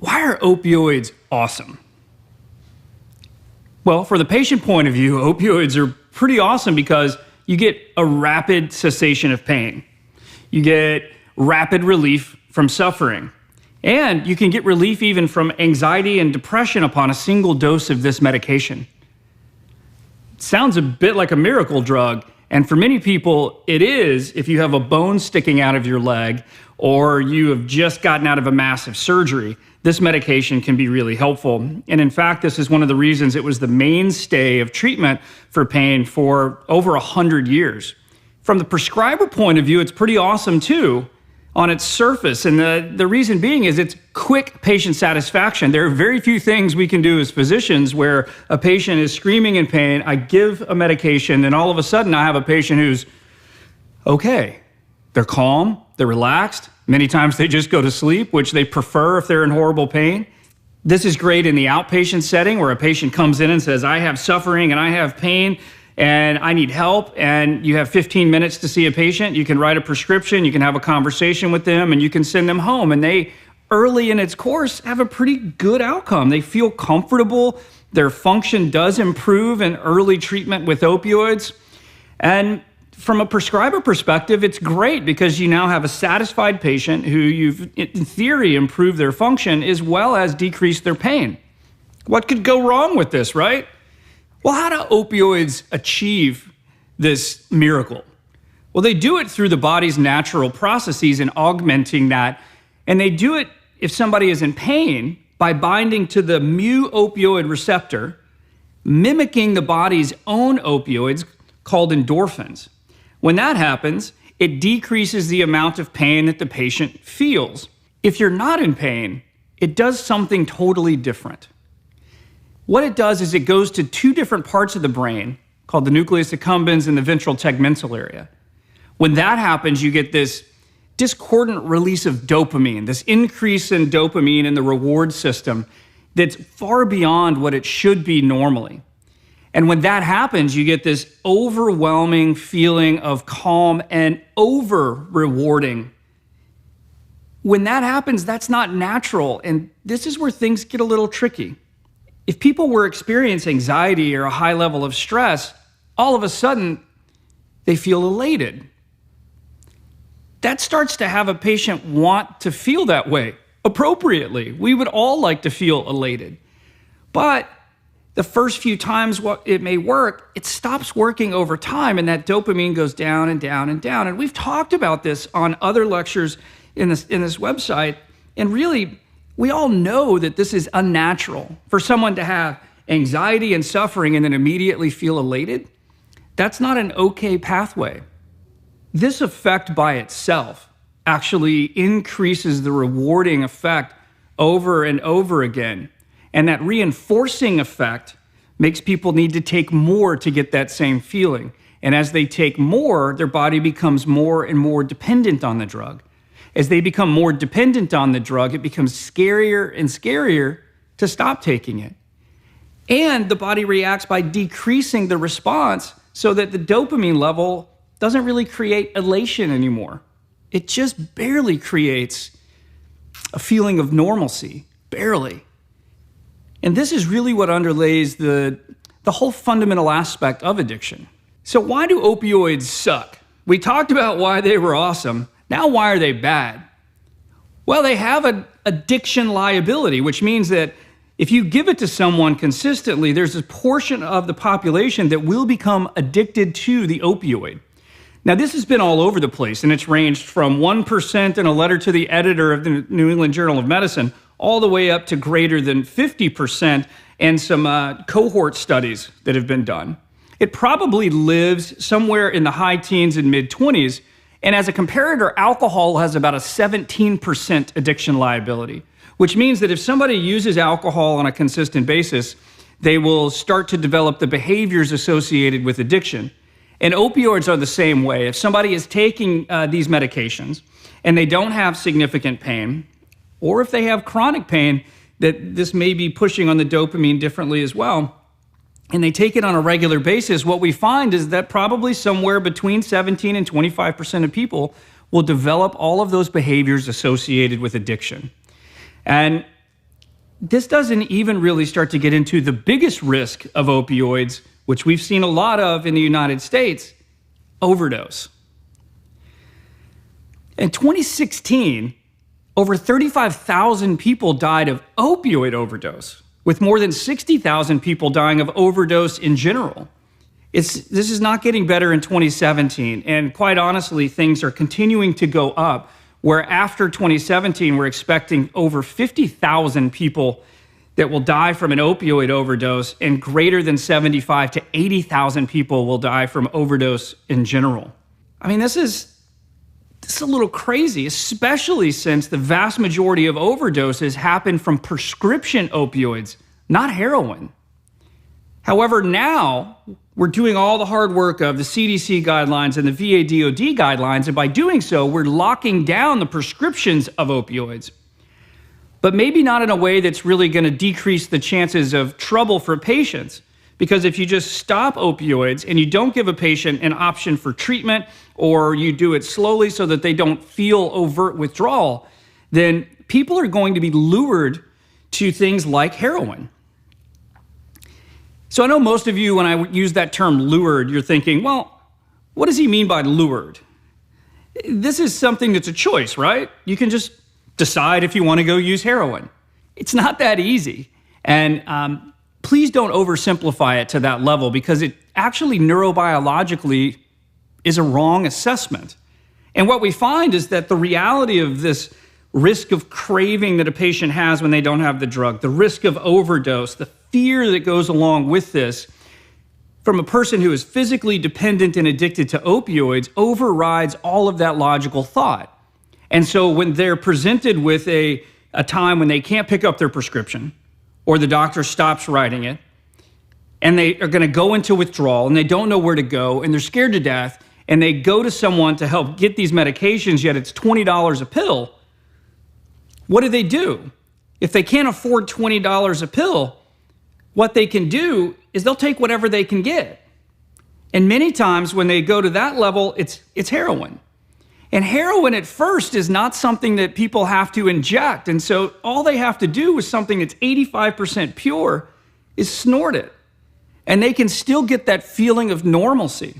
Why are opioids awesome? Well, for the patient point of view, opioids are pretty awesome because you get a rapid cessation of pain. You get rapid relief from suffering. And you can get relief even from anxiety and depression upon a single dose of this medication. It sounds a bit like a miracle drug, and for many people, it is if you have a bone sticking out of your leg or you have just gotten out of a massive surgery. This medication can be really helpful. And in fact, this is one of the reasons it was the mainstay of treatment for pain for over 100 years. From the prescriber point of view, it's pretty awesome too on its surface. And the reason being is it's quick patient satisfaction. There are very few things we can do as physicians where a patient is screaming in pain, I give a medication, and all of a sudden I have a patient who's okay. They're calm, they're relaxed. Many times they just go to sleep, which they prefer if they're in horrible pain. This is great in the outpatient setting where a patient comes in and says, I have suffering and I have pain and I need help, and you have 15 minutes to see a patient. You can write a prescription, you can have a conversation with them, and you can send them home. And they, early in its course, have a pretty good outcome. They feel comfortable. Their function does improve in early treatment with opioids. And from a prescriber perspective, it's great because you now have a satisfied patient who you've, in theory, improved their function as well as decreased their pain. What could go wrong with this, right? Well, how do opioids achieve this miracle? Well, they do it through the body's natural processes and augmenting that. And they do it, if somebody is in pain, by binding to the mu-opioid receptor, mimicking the body's own opioids called endorphins. When that happens, it decreases the amount of pain that the patient feels. If you're not in pain, it does something totally different. What it does is it goes to two different parts of the brain called the nucleus accumbens and the ventral tegmental area. When that happens, you get this discordant release of dopamine, this increase in dopamine in the reward system that's far beyond what it should be normally. And when that happens, you get this overwhelming feeling of calm and over-rewarding. When that happens, that's not natural, and this is where things get a little tricky. If people were experiencing anxiety or a high level of stress, all of a sudden, they feel elated. That starts to have a patient want to feel that way appropriately. We would all like to feel elated. But the first few times it may work, it stops working over time, and that dopamine goes down and down and down. And we've talked about this on other lectures in this website, and really, we all know that this is unnatural. For someone to have anxiety and suffering and then immediately feel elated, that's not an okay pathway. This effect by itself actually increases the rewarding effect over and over again. And that reinforcing effect makes people need to take more to get that same feeling. And as they take more, their body becomes more and more dependent on the drug. As they become more dependent on the drug, it becomes scarier and scarier to stop taking it. And the body reacts by decreasing the response so that the dopamine level doesn't really create elation anymore. It just barely creates a feeling of normalcy, barely. And this is really what underlays the whole fundamental aspect of addiction. So why do opioids suck? We talked about why they were awesome. Now, why are they bad? Well, they have an addiction liability, which means that if you give it to someone consistently, there's a portion of the population that will become addicted to the opioid. Now, this has been all over the place, and it's ranged from 1% in a letter to the editor of the New England Journal of Medicine, all the way up to greater than 50% and some cohort studies that have been done. It probably lives somewhere in the high teens and mid-20s, and as a comparator, alcohol has about a 17% addiction liability, which means that if somebody uses alcohol on a consistent basis, they will start to develop the behaviors associated with addiction. And opioids are the same way. If somebody is taking these medications and they don't have significant pain, or if they have chronic pain, that this may be pushing on the dopamine differently as well, and they take it on a regular basis, what we find is that probably somewhere between 17 and 25% of people will develop all of those behaviors associated with addiction. And this doesn't even really start to get into the biggest risk of opioids, which we've seen a lot of in the United States: overdose. In 2016, over 35,000 people died of opioid overdose, with more than 60,000 people dying of overdose in general. This is not getting better in 2017, and quite honestly, things are continuing to go up, where after 2017, we're expecting over 50,000 people that will die from an opioid overdose, and greater than 75 to 80,000 people will die from overdose in general. I mean, this is a little crazy, especially since the vast majority of overdoses happen from prescription opioids, not heroin. However, now we're doing all the hard work of the CDC guidelines and the VA/DoD guidelines, and by doing so, we're locking down the prescriptions of opioids. But maybe not in a way that's really going to decrease the chances of trouble for patients. Because if you just stop opioids and you don't give a patient an option for treatment, or you do it slowly so that they don't feel overt withdrawal, then people are going to be lured to things like heroin. So I know most of you, when I use that term lured, you're thinking, well, what does he mean by lured? This is something that's a choice, right? You can just decide if you want to go use heroin. It's not that easy. And please don't oversimplify it to that level, because it actually neurobiologically is a wrong assessment. And what we find is that the reality of this risk of craving that a patient has when they don't have the drug, the risk of overdose, the fear that goes along with this from a person who is physically dependent and addicted to opioids overrides all of that logical thought. And so when they're presented with a time when they can't pick up their prescription, or the doctor stops writing it, and they are going to go into withdrawal, and they don't know where to go, and they're scared to death, and they go to someone to help get these medications, yet it's $20 a pill, what do? If they can't afford $20 a pill, what they can do is they'll take whatever they can get. And many times when they go to that level, it's heroin. And heroin at first is not something that people have to inject. And so all they have to do with something that's 85% pure is snort it. And they can still get that feeling of normalcy.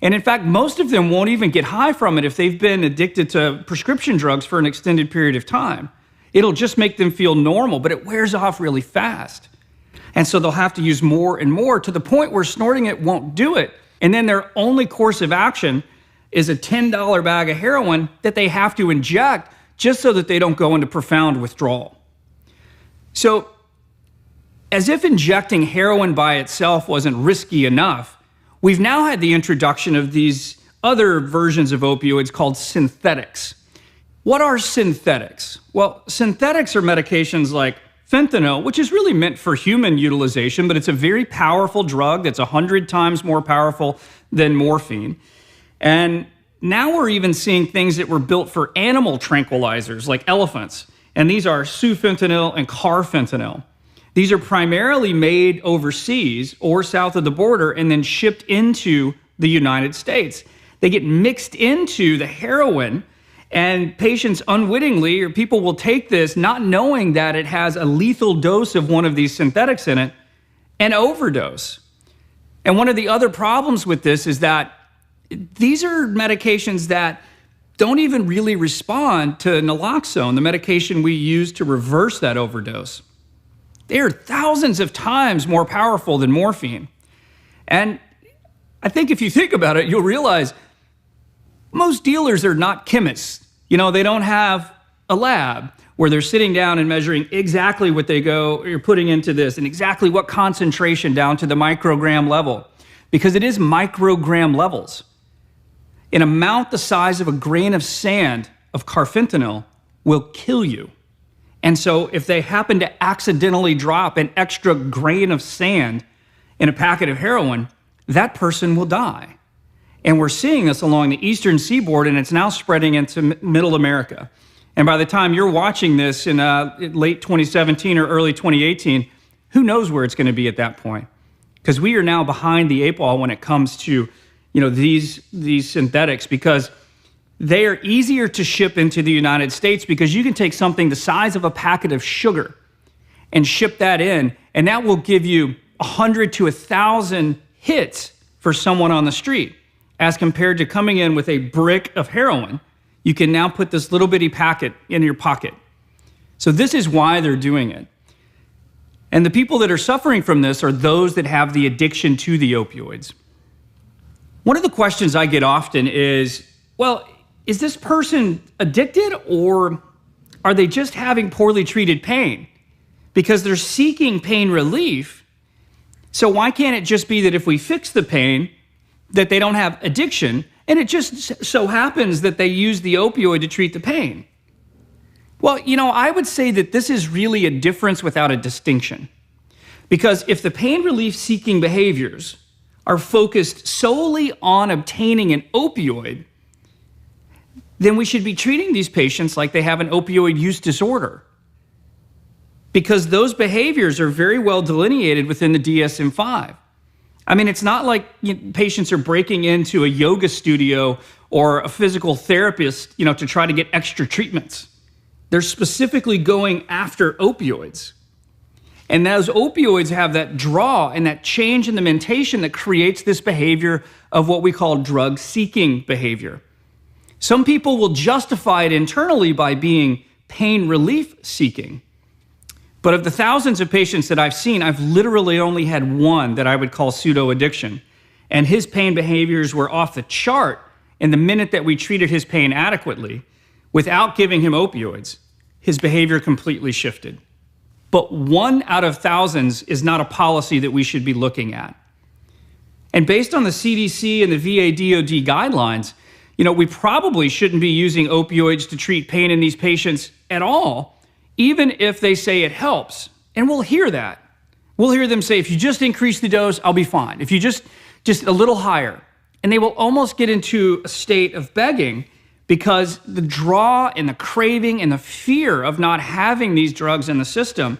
And in fact, most of them won't even get high from it if they've been addicted to prescription drugs for an extended period of time. It'll just make them feel normal, but it wears off really fast. And so they'll have to use more and more, to the point where snorting it won't do it. And then their only course of action is a $10 bag of heroin that they have to inject just so that they don't go into profound withdrawal. So, as if injecting heroin by itself wasn't risky enough, we've now had the introduction of these other versions of opioids called synthetics. What are synthetics? Well, synthetics are medications like fentanyl, which is really meant for human utilization, but it's a very powerful drug that's 100 times more powerful than morphine. And now we're even seeing things that were built for animal tranquilizers, like elephants. And these are sufentanil and carfentanil. These are primarily made overseas or south of the border and then shipped into the United States. They get mixed into the heroin, and patients unwittingly, or people will take this not knowing that it has a lethal dose of one of these synthetics in it, and overdose. And one of the other problems with this is that these are medications that don't even really respond to naloxone, the medication we use to reverse that overdose. They are thousands of times more powerful than morphine. And I think if you think about it, you'll realize most dealers are not chemists. They don't have a lab where they're sitting down and measuring exactly what you're putting into this and exactly what concentration down to the microgram level, because it is microgram levels. An amount the size of a grain of sand of carfentanil will kill you. And so if they happen to accidentally drop an extra grain of sand in a packet of heroin, that person will die. And we're seeing this along the eastern seaboard, and it's now spreading into middle America. And by the time you're watching this in late 2017 or early 2018, who knows where it's going to be at that point? Because we are now behind the eight ball when it comes to these synthetics, because they are easier to ship into the United States, because you can take something the size of a packet of sugar and ship that in, and that will give you 100 to 1,000 hits for someone on the street. As compared to coming in with a brick of heroin, you can now put this little bitty packet in your pocket. So this is why they're doing it. And the people that are suffering from this are those that have the addiction to the opioids. One of the questions I get often is, well, is this person addicted, or are they just having poorly treated pain? Because they're seeking pain relief. So why can't it just be that if we fix the pain, that they don't have addiction, and it just so happens that they use the opioid to treat the pain? Well, I would say that this is really a difference without a distinction. Because if the pain relief seeking behaviors are focused solely on obtaining an opioid, then we should be treating these patients like they have an opioid use disorder. Because those behaviors are very well delineated within the DSM-5. I mean, it's not like patients are breaking into a yoga studio or a physical therapist, to try to get extra treatments. They're specifically going after opioids. And those opioids have that draw and that change in the mentation that creates this behavior of what we call drug-seeking behavior. Some people will justify it internally by being pain relief seeking. But of the thousands of patients that I've seen, I've literally only had one that I would call pseudo-addiction. And his pain behaviors were off the chart. And the minute that we treated his pain adequately, without giving him opioids, his behavior completely shifted. But 1 out of thousands is not a policy that we should be looking at. And based on the CDC and the VA/DoD guidelines, we probably shouldn't be using opioids to treat pain in these patients at all, even if they say it helps. And we'll hear that. We'll hear them say, if you just increase the dose, I'll be fine. If you just a little higher. And they will almost get into a state of begging because the draw and the craving and the fear of not having these drugs in the system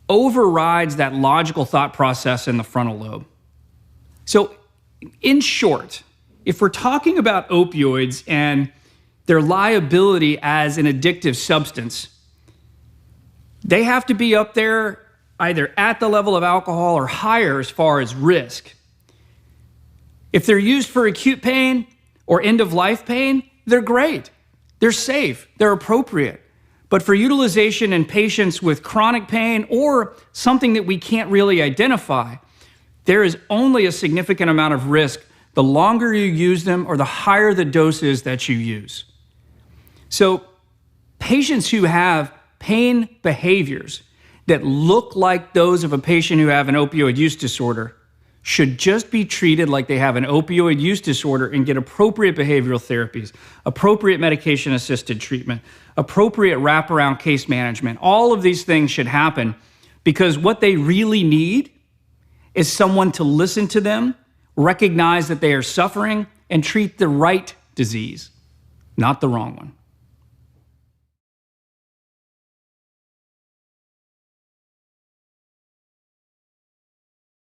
overrides that logical thought process in the frontal lobe. So in short, if we're talking about opioids and their liability as an addictive substance, they have to be up there either at the level of alcohol or higher as far as risk. If they're used for acute pain or end-of-life pain, they're great. They're safe. They're appropriate. But for utilization in patients with chronic pain or something that we can't really identify, there is only a significant amount of risk the longer you use them or the higher the dose is that you use. So patients who have pain behaviors that look like those of a patient who have an opioid use disorder should just be treated like they have an opioid use disorder and get appropriate behavioral therapies, appropriate medication-assisted treatment, appropriate wraparound case management. All of these things should happen because what they really need is someone to listen to them, recognize that they are suffering, and treat the right disease, not the wrong one.